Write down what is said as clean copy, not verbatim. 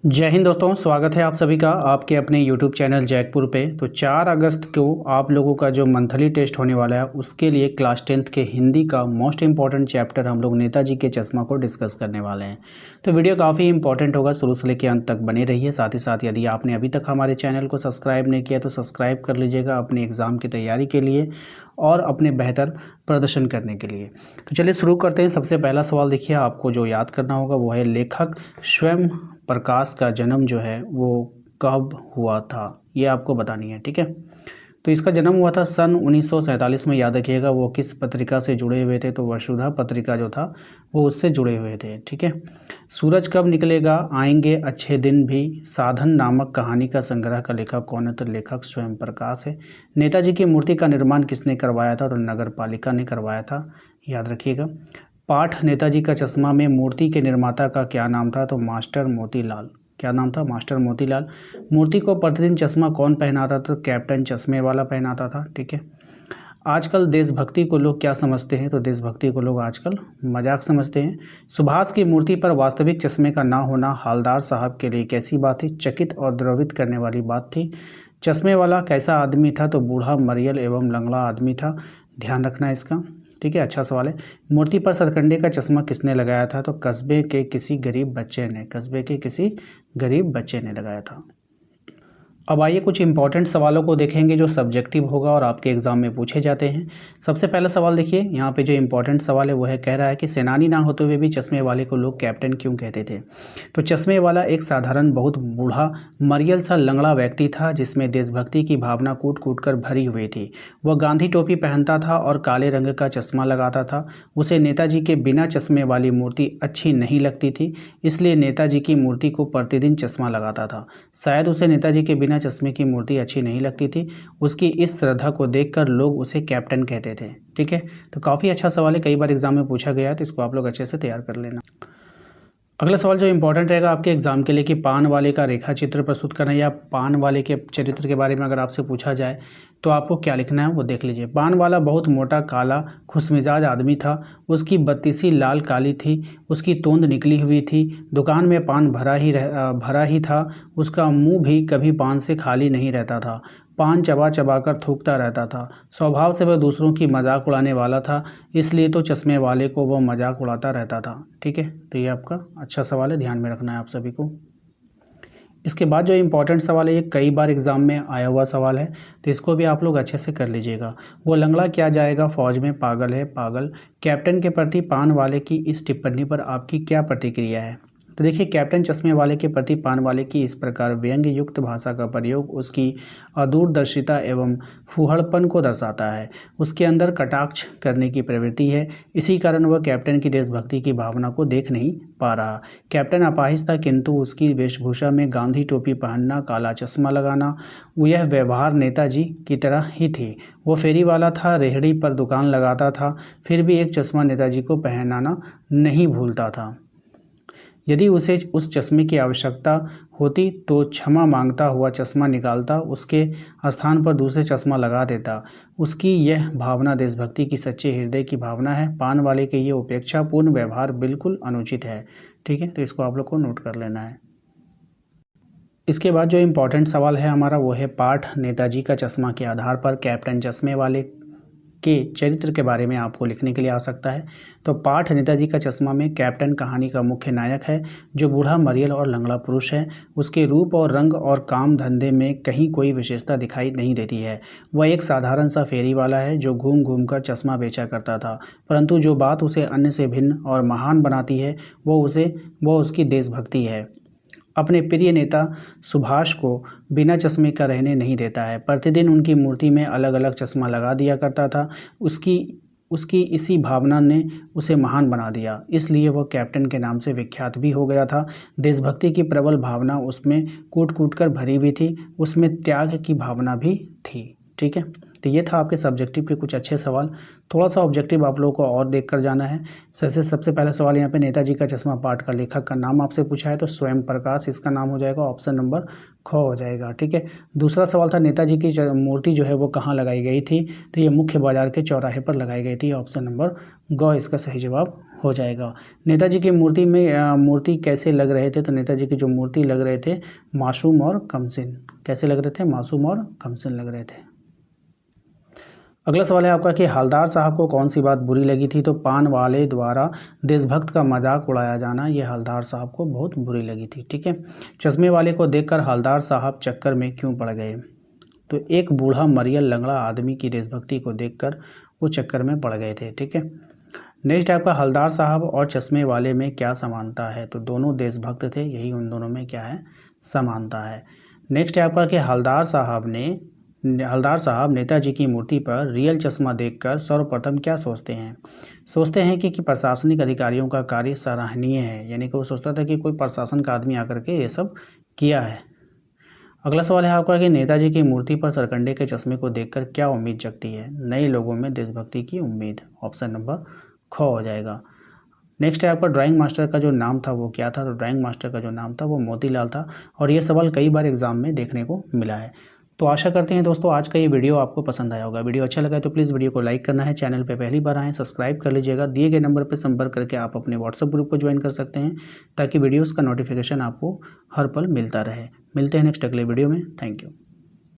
जय हिंद दोस्तों, स्वागत है आप सभी का आपके अपने YouTube चैनल जैकपुर पे। तो 4 अगस्त को आप लोगों का जो मंथली टेस्ट होने वाला है उसके लिए क्लास 10th के हिंदी का मोस्ट इम्पॉर्टेंट चैप्टर हम लोग नेताजी के चश्मा को डिस्कस करने वाले हैं। तो वीडियो काफ़ी इंपॉर्टेंट होगा, शुरू से लेकर अंत तक बने रहिए। साथ ही साथ यदि आपने अभी तक हमारे चैनल को सब्सक्राइब नहीं किया तो सब्सक्राइब कर लीजिएगा अपने एग्ज़ाम की तैयारी के लिए और अपने बेहतर प्रदर्शन करने के लिए। तो चलिए शुरू करते हैं। सबसे पहला सवाल देखिए, आपको जो याद करना होगा वो है लेखक स्वयं प्रकाश का जन्म जो है वो कब हुआ था, ये आपको बतानी है। ठीक है, तो इसका जन्म हुआ था सन 1947 में। याद रखिएगा वो किस पत्रिका से जुड़े हुए थे, तो वसुधा पत्रिका जो था वो उससे जुड़े हुए थे। ठीक है, सूरज कब निकलेगा, आएंगे अच्छे दिन भी, साधन नामक कहानी का संग्रह का लेखक कौन है, तो लेखक स्वयं प्रकाश है। नेताजी की मूर्ति का निर्माण किसने करवाया था, तो नगर पालिका ने करवाया था, याद रखिएगा। पाठ नेताजी का चश्मा में मूर्ति के निर्माता का क्या नाम था, तो मास्टर मोतीलाल। क्या नाम था, मास्टर मोतीलाल। मूर्ति को प्रतिदिन चश्मा कौन पहनाता था, तो कैप्टन चश्मे वाला पहनाता था। ठीक है, आजकल देशभक्ति को लोग क्या समझते हैं, तो देशभक्ति को लोग आजकल मजाक समझते हैं। सुभाष की मूर्ति पर वास्तविक चश्मे का ना होना हालदार साहब के लिए कैसी बात थी, चकित और द्रवित करने वाली बात थी। चश्मे वाला कैसा आदमी था, तो बूढ़ा, मरियल एवं लंगड़ा आदमी था, ध्यान रखना है इसका। ठीक है, अच्छा सवाल है। मूर्ति पर सरकंडे का चश्मा किसने लगाया था, तो कस्बे के किसी गरीब बच्चे ने, कस्बे के किसी गरीब बच्चे ने लगाया था। अब आइए कुछ इंपॉर्टेंट सवालों को देखेंगे जो सब्जेक्टिव होगा और आपके एग्जाम में पूछे जाते हैं। सबसे पहला सवाल देखिए, यहाँ पे जो इंपॉर्टेंट सवाल है वो है, कह रहा है कि सेनानी ना होते हुए भी चश्मे वाले को लोग कैप्टन क्यों कहते थे। तो चश्मे वाला एक साधारण, बहुत बूढ़ा, मरियल सा लंगड़ा व्यक्ति था जिसमें देशभक्ति की भावना कूट कूट कर भरी हुई थी। वह गांधी टोपी पहनता था और काले रंग का चश्मा लगाता था। उसे नेताजी के बिना चश्मे वाली मूर्ति अच्छी नहीं लगती थी, इसलिए नेताजी की मूर्ति को प्रतिदिन चश्मा लगाता था। शायद उसे नेताजी के बिना चश्मे की मूर्ति अच्छी नहीं लगती थी, उसकी इस श्रद्धा को देखकर लोग उसे कैप्टन कहते थे। ठीक है, तो काफ़ी अच्छा सवाल है, कई बार एग्जाम में पूछा गया है, तो इसको आप लोग अच्छे से तैयार कर लेना। अगला सवाल जो इंपॉर्टेंट रहेगा आपके एग्जाम के लिए कि पान वाले का रेखा चित्र प्रस्तुत करना, या पान वाले के चरित्र के बारे में अगर आपसे पूछा जाए तो आपको क्या लिखना है वो देख लीजिए। पान वाला बहुत मोटा, काला, खुशमिजाज आदमी था। उसकी बत्तीसी लाल काली थी, उसकी तोंद निकली हुई थी। दुकान में पान भरा ही था। उसका मुंह भी कभी पान से खाली नहीं रहता था। पान चबा चबा कर थूकता रहता था। स्वभाव से वह दूसरों की मजाक उड़ाने वाला था, इसलिए तो चश्मे वाले को वह मजाक उड़ाता रहता था। ठीक है, तो ये आपका अच्छा सवाल है, ध्यान में रखना है आप सभी को। इसके बाद जो इम्पोर्टेंट सवाल है, ये कई बार एग्जाम में आया हुआ सवाल है, तो इसको भी आप लोग अच्छे से कर लीजिएगा। वो लंगड़ा क्या जाएगा फौज में, पागल है पागल। कैप्टन के प्रति पान वाले की इस टिप्पणी पर आपकी क्या प्रतिक्रिया है। तो देखिए, कैप्टन चश्मे वाले के प्रति पान वाले की इस प्रकार व्यंग युक्त भाषा का प्रयोग उसकी अदूरदर्शिता एवं फूहड़पन को दर्शाता है। उसके अंदर कटाक्ष करने की प्रवृत्ति है, इसी कारण वह कैप्टन की देशभक्ति की भावना को देख नहीं पा रहा। कैप्टन अपाहिज था, किंतु उसकी वेशभूषा में गांधी टोपी पहनना, काला चश्मा लगाना, यह व्यवहार नेताजी की तरह ही थी। वो फेरी वाला था, रेहड़ी पर दुकान लगाता था, फिर भी एक चश्मा नेताजी को पहनाना नहीं भूलता था। यदि उसे उस चश्मे की आवश्यकता होती तो क्षमा मांगता हुआ चश्मा निकालता, उसके स्थान पर दूसरे चश्मा लगा देता। उसकी यह भावना देशभक्ति की सच्चे हृदय की भावना है। पान वाले के ये उपेक्षापूर्ण व्यवहार बिल्कुल अनुचित है। ठीक है, तो इसको आप लोग को नोट कर लेना है। इसके बाद जो इम्पोर्टेंट सवाल है हमारा वो है, पाठ नेताजी का चश्मा के आधार पर कैप्टन चश्मे वाले के चरित्र के बारे में आपको लिखने के लिए आ सकता है। तो पाठ नेताजी का चश्मा में कैप्टन कहानी का मुख्य नायक है, जो बूढ़ा, मरियल और लंगड़ा पुरुष है। उसके रूप और रंग और काम धंधे में कहीं कोई विशेषता दिखाई नहीं देती है। वह एक साधारण सा फेरी वाला है जो घूम घूम कर चश्मा बेचा करता था, परंतु जो बात उसे अन्य से भिन्न और महान बनाती है वो उसकी देशभक्ति है। अपने प्रिय नेता सुभाष को बिना चश्मे का रहने नहीं देता है, प्रतिदिन उनकी मूर्ति में अलग अलग चश्मा लगा दिया करता था। उसकी इसी भावना ने उसे महान बना दिया, इसलिए वह कैप्टन के नाम से विख्यात भी हो गया था। देशभक्ति की प्रबल भावना उसमें कूट कूट कर भरी हुई थी, उसमें त्याग की भावना भी थी। ठीक है, तो ये था आपके सब्जेक्टिव के कुछ अच्छे सवाल। थोड़ा सा ऑब्जेक्टिव आप लोगों को और देख कर जाना है। सबसे पहला सवाल यहाँ पे, नेताजी का चश्मा पाठ का लेखक का नाम आपसे पूछा है, तो स्वयं प्रकाश इसका नाम हो जाएगा, ऑप्शन नंबर ख हो जाएगा। ठीक है, दूसरा सवाल था, नेताजी की मूर्ति जो है वो कहाँ लगाई गई थी, तो ये मुख्य बाजार के चौराहे पर लगाई गई थी, ऑप्शन नंबर ग इसका सही जवाब हो जाएगा। नेताजी की मूर्ति कैसे लग रहे थे? तो नेताजी की जो मूर्ति लग रहे थे मासूम और कमसिन। कैसे लग रहे थे? मासूम और कमसिन लग रहे थे। अगला सवाल है आपका कि हवलदार साहब को कौन सी बात बुरी लगी थी? तो पान वाले द्वारा देशभक्त का मजाक उड़ाया जाना, ये हवलदार साहब को बहुत बुरी लगी थी। ठीक है। चश्मे वाले को देखकर हवलदार साहब चक्कर में क्यों पड़ गए? तो एक बूढ़ा मरियल लंगड़ा आदमी की देशभक्ति को देखकर वो चक्कर में पड़ गए थे। ठीक है। नेक्स्ट आपका हवलदार साहब और चश्मे वाले में क्या समानता है? तो दोनों देशभक्त थे, यही उन दोनों में क्या है? समानता है। नेक्स्ट है आपका कि हवलदार साहब नेताजी की मूर्ति पर रियल चश्मा देखकर सर्वप्रथम क्या सोचते हैं? सोचते हैं कि प्रशासनिक अधिकारियों का कार्य सराहनीय है, यानी कि वो सोचता था कि कोई प्रशासन का आदमी आकर के ये सब किया है। अगला सवाल है आपका कि नेताजी की मूर्ति पर सरकंडे के चश्मे को देखकर क्या उम्मीद जगती है? नए लोगों में देशभक्ति की उम्मीद। ऑप्शन नंबर ख हो जाएगा। नेक्स्ट है आपका ड्राइंग मास्टर का जो नाम था वो क्या था? तो ड्राइंग मास्टर का जो नाम था वो मोतीलाल था, और ये सवाल कई बार एग्जाम में देखने को मिला है। तो आशा करते हैं दोस्तों आज का ये वीडियो आपको पसंद आया होगा। वीडियो अच्छा लगा है तो प्लीज़ वीडियो को लाइक करना है, चैनल पे पहली बार आएँ सब्सक्राइब कर लीजिएगा। दिए गए नंबर पर संपर्क करके आप अपने व्हाट्सएप ग्रुप को ज्वाइन कर सकते हैं, ताकि वीडियोज़ का नोटिफिकेशन आपको हर पल मिलता रहे। मिलते हैं नेक्स्ट अगले वीडियो में। Thank you.